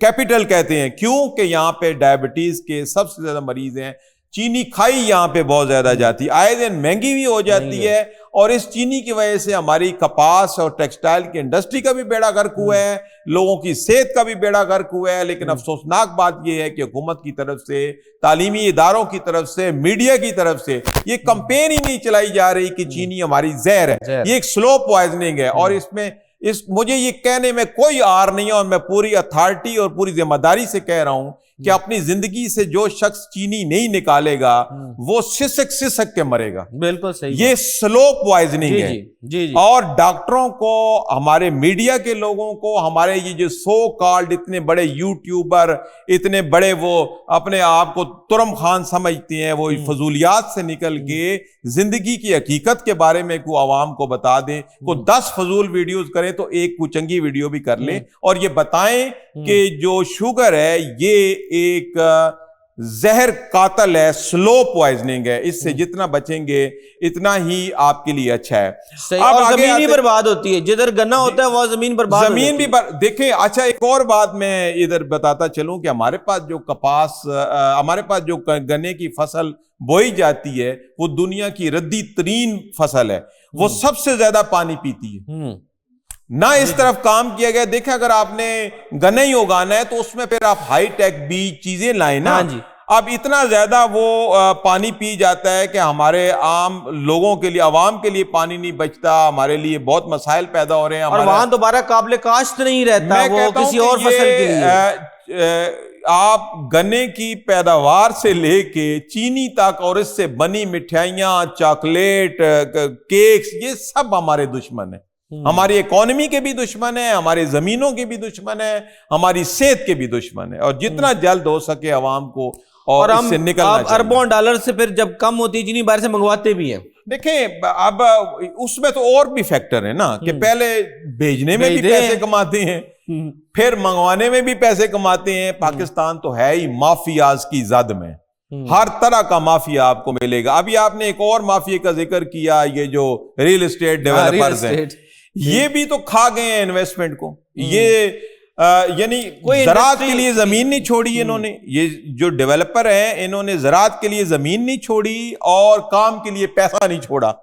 کیپٹل کہتے ہیں. کیوں کہ یہاں پہ ڈائبٹیز کے سب سے زیادہ مریض ہیں. چینی کھائی یہاں پہ بہت زیادہ جاتی, آئے دن مہنگی بھی ہو جاتی ہے, اور اس چینی کی وجہ سے ہماری کپاس اور ٹیکسٹائل کی انڈسٹری کا بھی بیڑا غرق ہوا ہے, لوگوں کی صحت کا بھی بیڑا غرق ہوا ہے. لیکن افسوسناک بات یہ ہے کہ حکومت کی طرف سے, تعلیمی اداروں کی طرف سے, میڈیا کی طرف سے یہ کمپین ہی نہیں چلائی جا رہی کہ چینی ہماری زہر ہے. یہ ایک سلو پوائزننگ ہے, اور مجھے یہ کہنے میں کوئی آر نہیں ہے, اور میں پوری اتھارٹی اور پوری ذمہ داری سے کہہ رہا ہوں کہ اپنی زندگی سے جو شخص چینی نہیں نکالے گا وہ سسک کے مرے گا. بالکل صحیح, یہ سلو پوائزننگ ہے. اور ڈاکٹروں کو, ہمارے میڈیا کے لوگوں کو, ہمارے یہ جو سو کالڈ اتنے بڑے یوٹیوبر, اتنے بڑے وہ اپنے آپ کو ترم خان سمجھتے ہیں, وہ فضولیات سے نکل کے زندگی کی حقیقت کے بارے میں کو عوام کو بتا دیں. کو 10 فضول ویڈیوز کریں تو ایک چنگی ویڈیو بھی کر لیں, اور یہ بتائیں کہ جو شوگر ہے یہ ایک زہر قاتل ہے, سلو پوائزننگ ہے, اس سے جتنا بچیں گے اتنا ہی آپ کے لیے اچھا ہے. اور زمین ہی برباد ہوتی ہے, جدھر گنا ہوتا ہے وہ زمین برباد ہوتی ہے. زمین بھی دیکھیں. اچھا ایک اور بات میں ادھر بتاتا چلوں کہ ہمارے پاس جو کپاس, ہمارے پاس جو گنے کی فصل بوئی جاتی ہے وہ دنیا کی ردی ترین فصل ہے, وہ سب سے زیادہ پانی پیتی ہے. نہ اس طرف کام کیا گیا. دیکھیں اگر آپ نے گنے ہی اگانا ہے تو اس میں پھر آپ ہائی ٹیک بیج چیزیں لائیں نا. اب اتنا زیادہ وہ پانی پی جاتا ہے کہ ہمارے عام لوگوں کے لیے, عوام کے لیے پانی نہیں بچتا, ہمارے لیے بہت مسائل پیدا ہو رہے ہیں. اور وہاں دوبارہ قابل کاشت نہیں رہتا وہ کسی اور فصل کے لیے. آپ گنے کی پیداوار سے لے کے چینی تک اور اس سے بنی مٹھائیاں, چاکلیٹ, کیکس, یہ سب ہمارے دشمن ہیں. ہماری اکانومی کے بھی دشمن ہیں, ہمارے زمینوں کے بھی دشمن ہیں, ہماری صحت کے بھی دشمن ہیں. اور جتنا جلد ہو سکے عوام کو اور اس سے نکلنا چاہیے. اربوں ڈالر سے پھر جب کم ہوتی ہے چینی باہر سے منگواتے بھی ہیں. دیکھیں اب اس میں تو اور بھی فیکٹر ہے نا, کہ پہلے بھیجنے میں بھی پیسے کماتے ہیں, پھر منگوانے میں بھی پیسے کماتے ہیں. پاکستان تو ہے ہی مافیاز کی زد میں, ہر طرح کا مافیا آپ کو ملے گا. ابھی آپ نے ایک اور مافیا کا ذکر کیا, یہ جو ریل اسٹیٹ ڈیولپرز ہیں, یہ بھی تو کھا گئے ہیں انویسٹمنٹ کو. یہ یعنی زراعت کے لیے زمین نہیں چھوڑی انہوں نے, یہ جو ڈیولپر ہیں انہوں نے زراعت کے لیے زمین نہیں چھوڑی اور کام کے لیے پیسہ نہیں چھوڑا.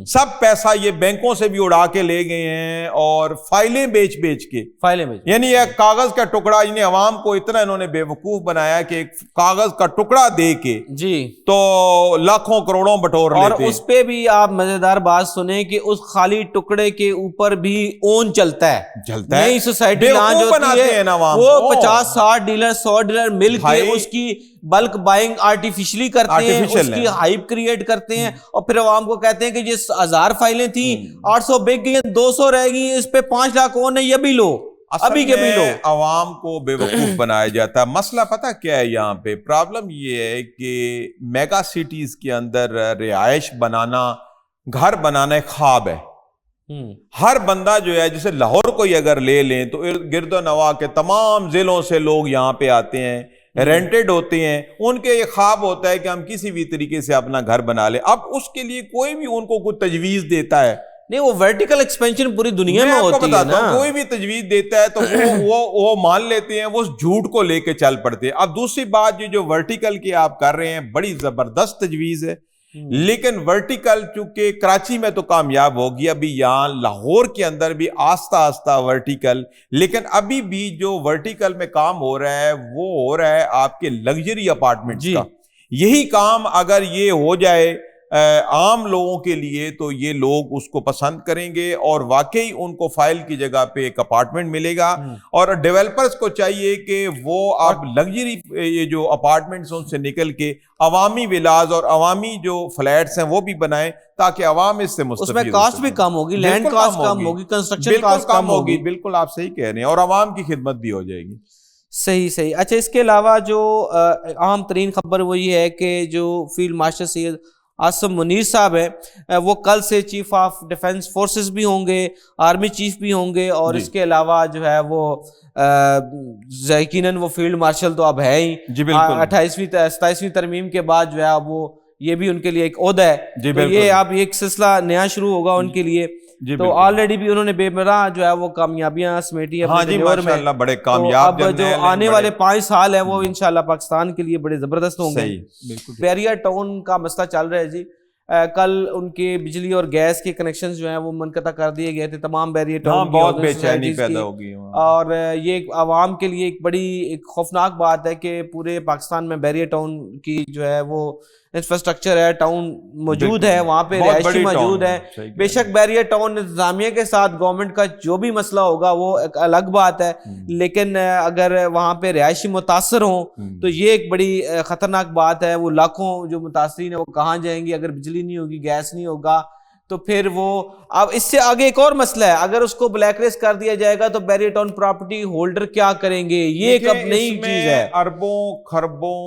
سب پیسہ یہ بینکوں سے بھی اڑا کے لے گئے ہیں, اور فائلیں بیچ کے یعنی ایک کاغذ کا ٹکڑا, انہیں عوام کو اتنا انہوں نے بے وقوف بنایا کہ ایک کاغذ کا ٹکڑا دے کے تو لاکھوں کروڑوں بٹور لیتے. اور اس پہ بھی آپ مزیدار بات سنیں کہ اس خالی ٹکڑے کے اوپر بھی اون چلتا ہے. نئی سوسائٹی لانچ ہوتی ہے, وہ 50-60 ڈیلر 100 ڈیلر مل کے اس کی بلک بائنگ آرٹیفیشلی کرتے ہیں, اس کی ہائپ کریٹ کرتے ہیں, اور پھر عوام کو کہتے ہیں کہ جس 1000 فائلیں تھیں 800 بک گئی ہیں, 200 رہ گئی ہیں, اس پہ 5 لاکھ اور نہیں, یہ بھی لو, ابھی کے بھی لو. عوام کو بے وقوف بنایا جاتا ہے. مسئلہ پتہ کیا ہے یہاں پہ پرابلم یہ ہے کہ میگا سٹیز کے اندر رہائش بنانا, گھر بنانا ایک خواب ہے. ہر بندہ جو ہے, جیسے لاہور کو ہی اگر لے لیں تو گرد و نواح کے تمام ضلعوں سے لوگ یہاں پہ آتے ہیں, رینٹڈ ہوتے ہیں. ان کے یہ خواب ہوتا ہے کہ ہم کسی بھی طریقے سے اپنا گھر بنا لیں. اب اس کے لیے کوئی بھی ان کو کوئی تجویز دیتا ہے نہیں, وہ ورٹیکل ایکسپینشن پوری دنیا میں ہوتی ہے نا, کوئی بھی تجویز دیتا ہے تو وہ مان لیتے ہیں, وہ جھوٹ کو لے کے چل پڑتے ہیں. اب دوسری بات جو ورٹیکل کی آپ کر رہے ہیں بڑی زبردست تجویز ہے, لیکن ورٹیکل چونکہ کراچی میں تو کامیاب ہوگی, ابھی یہاں لاہور کے اندر بھی آہستہ آہستہ ورٹیکل, لیکن ابھی بھی جو ورٹیکل میں کام ہو رہا ہے وہ ہو رہا ہے آپ کے لگژری اپارٹمنٹس کا. یہی کام اگر یہ ہو جائے عام لوگوں کے لیے تو یہ لوگ اس کو پسند کریں گے اور واقعی ان کو فائل کی جگہ پہ ایک اپارٹمنٹ ملے گا. اور ڈیولپرز کو چاہیے کہ وہ اب لگژری یہ جو اپارٹمنٹس ان سے نکل کے عوامی ولاز اور عوامی جو فلیٹس ہیں وہ بھی بنائیں تاکہ عوام اس سے مستفید ہو. اس میں کاسٹ بھی کم ہوگی, لینڈ کاسٹ کم ہوگی, کنسٹرکشن کاسٹ کم ہوگی. بالکل آپ صحیح کہہ رہے ہیں, اور عوام کی خدمت بھی ہو جائے گی. صحیح. اچھا, اس کے علاوہ جو اہم ترین خبر وہ یہ ہے کہ جو فیلڈ مارشل سید عاصم منیر صاحب ہیں وہ کل سے چیف آف ڈیفنس فورسز بھی ہوں گے, آرمی چیف بھی ہوں گے, اور اس کے علاوہ جو ہے وہ یقیناً وہ فیلڈ مارشل تو اب ہے ہی. 27ویں ترمیم کے بعد جو ہے اب وہ یہ بھی ان کے لیے ایک عہدہ ہے. تو یہ اب ایک سلسلہ نیا شروع ہوگا ان کے لیے. تو آلریڈی بھی انہوں نے بے پناہ جو ہے وہ کامیابیاں سمیٹی اپنے دور میں. بڑے کامیاب. اب جو آنے والے 5 سال ہیں وہ انشاءاللہ پاکستان کے لیے بڑے زبردست ہوں گے. بیریا ٹاؤن کا مسئلہ چل رہا ہے جی. کل ان کے بجلی اور گیس کے کنیکشنز جو ہیں وہ منقطع کر دیے گئے تھے تمام بیریا ٹاؤن کی. بہت بے چینی پیدا ہو گئی. اور یہ عوام کے لیے ایک بڑی ایک خوفناک بات ہے کہ پورے پاکستان میں بیریا ٹاؤن کی جو ہے وہ انفراسٹرکچر ہے, ٹاؤن موجود ہے, وہاں پہ رہائشی موجود ہے. بے شک بیریا ٹاؤن انتظامیہ کے ساتھ گورنمنٹ کا جو بھی مسئلہ ہوگا وہ ایک الگ بات ہے, لیکن اگر وہاں پہ رہائشی متاثر ہوں تو یہ ایک بڑی خطرناک بات ہے. وہ لاکھوں جو متاثرین ہیں وہ کہاں جائیں گے اگر بجلی نہیں ہوگی, گیس نہیں ہوگا. تو پھر وہ اب اس سے آگے ایک اور مسئلہ ہے, اگر اس کو بلیک لسٹ کر دیا جائے گا تو بیریا ٹاؤن پراپرٹی ہولڈر کیا کریں گے. یہ ایک اب نئی چیز ہے. اربوں خربوں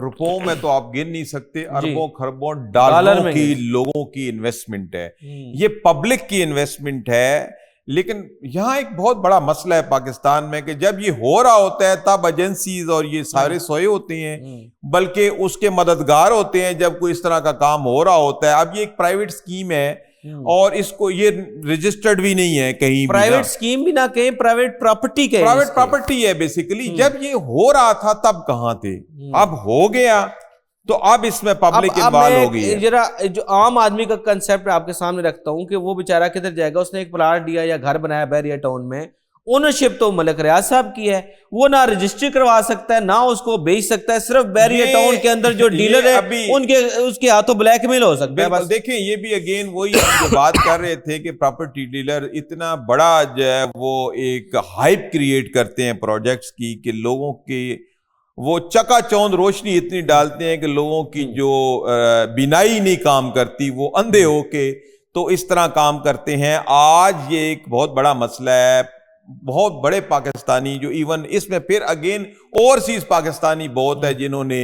روپوں میں تو آپ گن نہیں سکتے, اربوں خربوں ڈالروں کی لوگوں کی انویسٹمنٹ ہے. یہ پبلک کی انویسٹمنٹ ہے. لیکن یہاں ایک بہت بڑا مسئلہ ہے پاکستان میں کہ جب یہ ہو رہا ہوتا ہے تب ایجنسیز اور یہ سارے سوئے ہوتے ہیں, بلکہ اس کے مددگار ہوتے ہیں جب کوئی اس طرح کا کام ہو رہا ہوتا ہے. اب یہ ایک پرائیویٹ اسکیم ہے اور اس کو یہ رجسٹرڈ بھی نہیں ہے کہیں. پرائیویٹ اسکیم بھی نہ کہیں, پرائیویٹ پراپرٹی کے پرائیویٹ پراپرٹی ہے بیسیکلی. جب یہ ہو رہا تھا تب کہاں تھے, اب ہو گیا تو اب اس میں پبلک انوالو ہو گئی ہے. ذرا جو عام آدمی کا کنسیپٹ آپ کے سامنے رکھتا ہوں کہ وہ بیچارہ کدھر جائے گا. اس نے ایک پلاٹ دیا یا گھر بنایا بیریا ٹاؤن میں, اونرشپ تو ملک ریاض صاحب کی ہے, وہ نہ رجسٹری کروا سکتا ہے نہ اس کو بیچ سکتا ہے. صرف بیریا ٹاؤن کے اندر جو ڈیلر ہے اس کے ہاتھوں بلیک میل ہو سکتا ہے. بس دیکھیں یہ بھی اگین وہی جو بات کر رہے تھے کہ پراپرٹی ڈیلر اتنا بڑا جو ہے وہ ایک ہائپ کریٹ کرتے ہیں پروجیکٹس کی کہ لوگوں کے وہ چکا چوند روشنی اتنی ڈالتے ہیں کہ لوگوں کی جو بینائی نہیں کام کرتی وہ اندھے ہو کے تو اس طرح کام کرتے ہیں. آج یہ ایک بہت بڑا مسئلہ ہے. بہت بڑے پاکستانی جو ایون اس میں پھر اگین اوورسیز پاکستانی بہت ہے جنہوں نے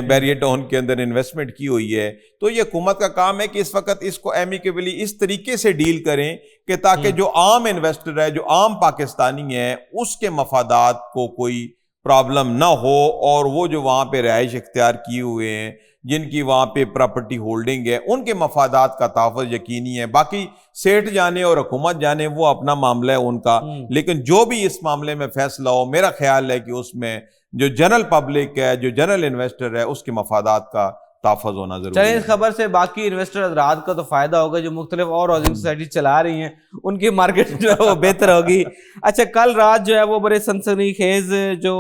بیریا ٹاؤن کے اندر انویسٹمنٹ کی ہوئی ہے. تو یہ حکومت کا کام ہے کہ اس وقت اس کو ایمیکیبلی اس طریقے سے ڈیل کریں کہ تاکہ جو عام انویسٹر ہے, جو عام پاکستانی ہے, اس کے مفادات کو کوئی پرابلم نہ ہو, اور وہ جو وہاں پہ رہائش اختیار کیے ہوئے ہیں, جن کی وہاں پہ پراپرٹی ہولڈنگ ہے, ان کے مفادات کا تحفظ یقینی ہے. باقی سیٹ جانے اور حکومت جانے وہ اپنا معاملہ ہے ان کا, لیکن جو بھی اس معاملے میں فیصلہ ہو میرا خیال ہے کہ اس میں جو جنرل پبلک ہے, جو جنرل انویسٹر ہے, اس کے مفادات کا تحفظ ہونا ضروری ہے. چلیں اس خبر سے باقی انویسٹر حضرات کا تو فائدہ ہوگا جو مختلف اور ہاؤسنگ سوسائٹی چلا رہی ہیں, ان کی مارکیٹ جو ہے وہ بہتر ہوگی. اچھا, کل رات جو ہے وہ بڑے سنسنی خیز جو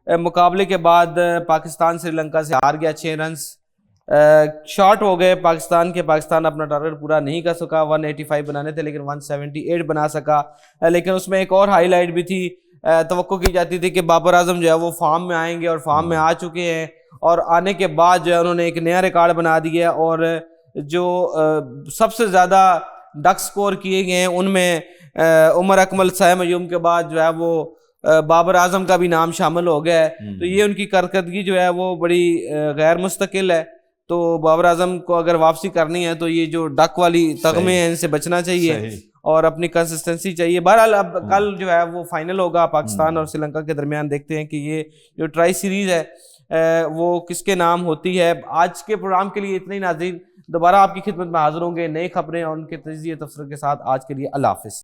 مقابلے کے بعد پاکستان سری لنکا سے ہار گیا, 6 رنز شارٹ ہو گئے پاکستان اپنا ٹارگٹ پورا نہیں کر سکا. 185 بنانے تھے لیکن 178 بنا سکا. لیکن اس میں ایک اور ہائی لائٹ بھی تھی, توقع کی جاتی تھی کہ بابر اعظم جو ہے وہ فارم میں آئیں گے اور فارم میں آ چکے ہیں, اور آنے کے بعد جو ہے انہوں نے ایک نیا ریکارڈ بنا دیا, اور جو سب سے زیادہ ڈک سکور کیے گئے ہیں ان میں عمر اکمل سائم ایوم کے بعد جو ہے وہ بابر اعظم کا بھی نام شامل ہو گیا ہے. تو یہ ان کی کارکردگی جو ہے وہ بڑی غیر مستقل ہے. تو بابر اعظم کو اگر واپسی کرنی ہے تو یہ جو ڈک والی تغمے ہیں ان سے بچنا چاہیے اور اپنی کنسسٹنسی چاہیے. بہرحال اب کل جو ہے وہ فائنل ہوگا پاکستان اور سری لنکا کے درمیان. دیکھتے ہیں کہ یہ جو ٹرائی سیریز ہے وہ کس کے نام ہوتی ہے. آج کے پروگرام کے لیے اتنا ہی ناظرین, دوبارہ آپ کی خدمت میں حاضر ہوں گے نئی خبریں اور ان کے تجزیے تبصرے کے ساتھ. آج کے لیے اللہ حافظ.